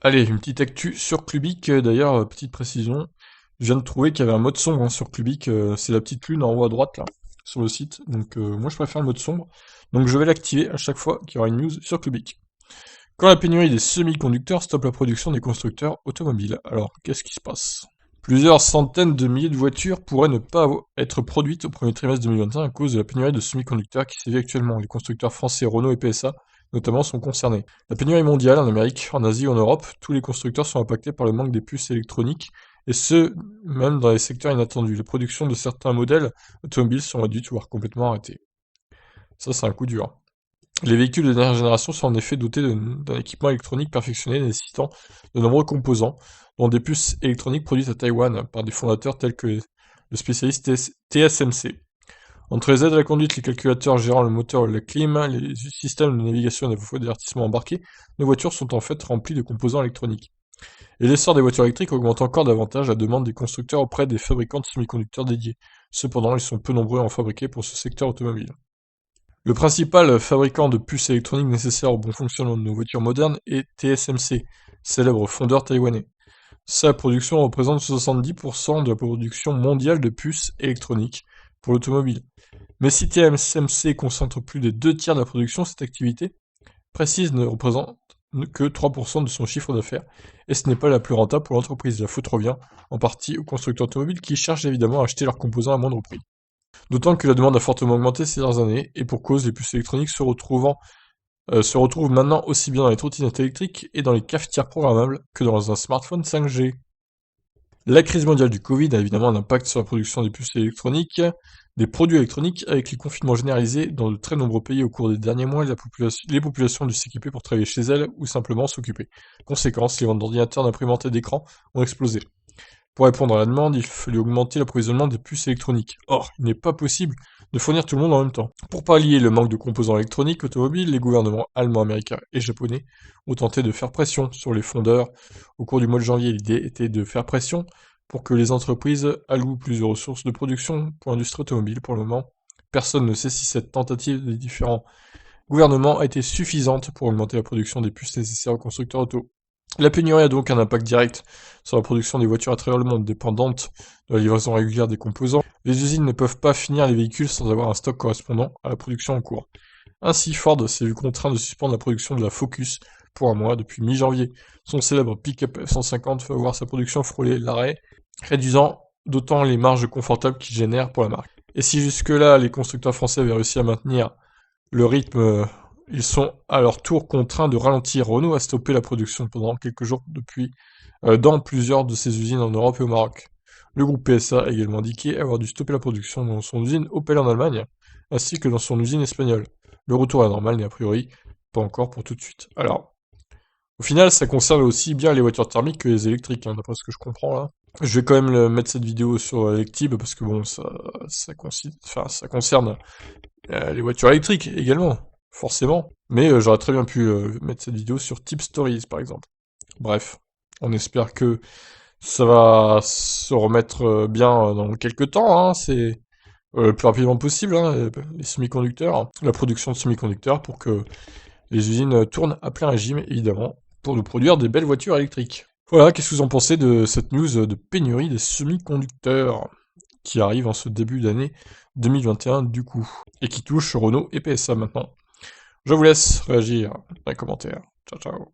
Allez, une petite actu sur Clubic, d'ailleurs, petite précision, je viens de trouver qu'il y avait un mode sombre hein, sur Clubic, c'est la petite lune en haut à droite là, sur le site, donc moi je préfère le mode sombre, donc je vais l'activer à chaque fois qu'il y aura une news sur Clubic. Quand la pénurie des semi-conducteurs stoppe la production des constructeurs automobiles, alors qu'est-ce qui se passe? Plusieurs centaines de milliers de voitures pourraient ne pas être produites au premier trimestre 2021 à cause de la pénurie de semi-conducteurs qui sévit actuellement. Les constructeurs français Renault et PSA, notamment, sont concernés. La pénurie mondiale en Amérique, en Asie ou en Europe, tous les constructeurs sont impactés par le manque des puces électroniques, et ce, même dans les secteurs inattendus. La production de certains modèles automobiles sont réduites voire complètement arrêtées. Ça, c'est un coup dur. Les véhicules de dernière génération sont en effet dotés d'un équipement électronique perfectionné nécessitant de nombreux composants, dont des puces électroniques produites à Taïwan par des fondateurs tels que le spécialiste TSMC. Entre les aides à la conduite, les calculateurs gérant le moteur et la clim, les systèmes de navigation et d'avertissement embarqués, nos voitures sont en fait remplies de composants électroniques. Et l'essor des voitures électriques augmente encore davantage la demande des constructeurs auprès des fabricants de semi-conducteurs dédiés. Cependant, ils sont peu nombreux à en fabriquer pour ce secteur automobile. Le principal fabricant de puces électroniques nécessaires au bon fonctionnement de nos voitures modernes est TSMC, célèbre fondeur taïwanais. Sa production représente 70% de la production mondiale de puces électroniques pour l'automobile. Mais si TSMC concentre plus des 2 tiers de la production, cette activité précise ne représente que 3% de son chiffre d'affaires, et ce n'est pas la plus rentable pour l'entreprise. La faute revient en partie aux constructeurs automobiles qui cherchent évidemment à acheter leurs composants à moindre prix. D'autant que la demande a fortement augmenté ces dernières années, et pour cause, les puces électroniques se retrouvent maintenant aussi bien dans les trottinettes électriques et dans les cafetières programmables que dans un smartphone 5G. La crise mondiale du Covid a évidemment un impact sur la production des puces électroniques, des produits électroniques, avec les confinements généralisés dans de très nombreux pays au cours des derniers mois, les populations ont dû s'équiper pour travailler chez elles ou simplement s'occuper. Conséquence, les ventes d'ordinateurs, d'imprimantes et d'écrans ont explosé. Pour répondre à la demande, il fallut augmenter l'approvisionnement des puces électroniques. Or, il n'est pas possible de fournir tout le monde en même temps. Pour pallier le manque de composants électroniques automobiles, les gouvernements allemands, américains et japonais ont tenté de faire pression sur les fondeurs. Au cours du mois de janvier, l'idée était de faire pression pour que les entreprises allouent plus de ressources de production pour l'industrie automobile. Pour le moment, personne ne sait si cette tentative des différents gouvernements a été suffisante pour augmenter la production des puces nécessaires aux constructeurs auto. La pénurie a donc un impact direct sur la production des voitures à travers le monde, dépendante de la livraison régulière des composants. Les usines ne peuvent pas finir les véhicules sans avoir un stock correspondant à la production en cours. Ainsi, Ford s'est vu contraint de suspendre la production de la Focus pour un mois depuis mi-janvier. Son célèbre pick-up F-150 va voir sa production frôler l'arrêt, réduisant d'autant les marges confortables qu'il génère pour la marque. Et si jusque-là, les constructeurs français avaient réussi à maintenir le rythme, ils sont à leur tour contraints de ralentir. Renault a stoppé la production pendant quelques jours dans plusieurs de ses usines en Europe et au Maroc. Le groupe PSA a également indiqué avoir dû stopper la production dans son usine Opel en Allemagne, ainsi que dans son usine espagnole. Le retour à la normale n'est a priori pas encore pour tout de suite. Alors, au final, ça concerne aussi bien les voitures thermiques que les électriques, hein, d'après ce que je comprends là. Je vais quand même mettre cette vidéo sur Electib parce que bon, ça concerne les voitures électriques également, forcément. Mais j'aurais très bien pu mettre cette vidéo sur Tip Stories, par exemple. Bref, on espère que ça va se remettre bien dans quelques temps, hein, c'est le plus rapidement possible, hein, les semi-conducteurs, hein, la production de semi-conducteurs pour que les usines tournent à plein régime, évidemment, pour nous produire des belles voitures électriques. Voilà, qu'est-ce que vous en pensez de cette news de pénurie des semi-conducteurs qui arrive en ce début d'année 2021 du coup, et qui touche Renault et PSA maintenant. Je vous laisse réagir dans les commentaires. Ciao ciao.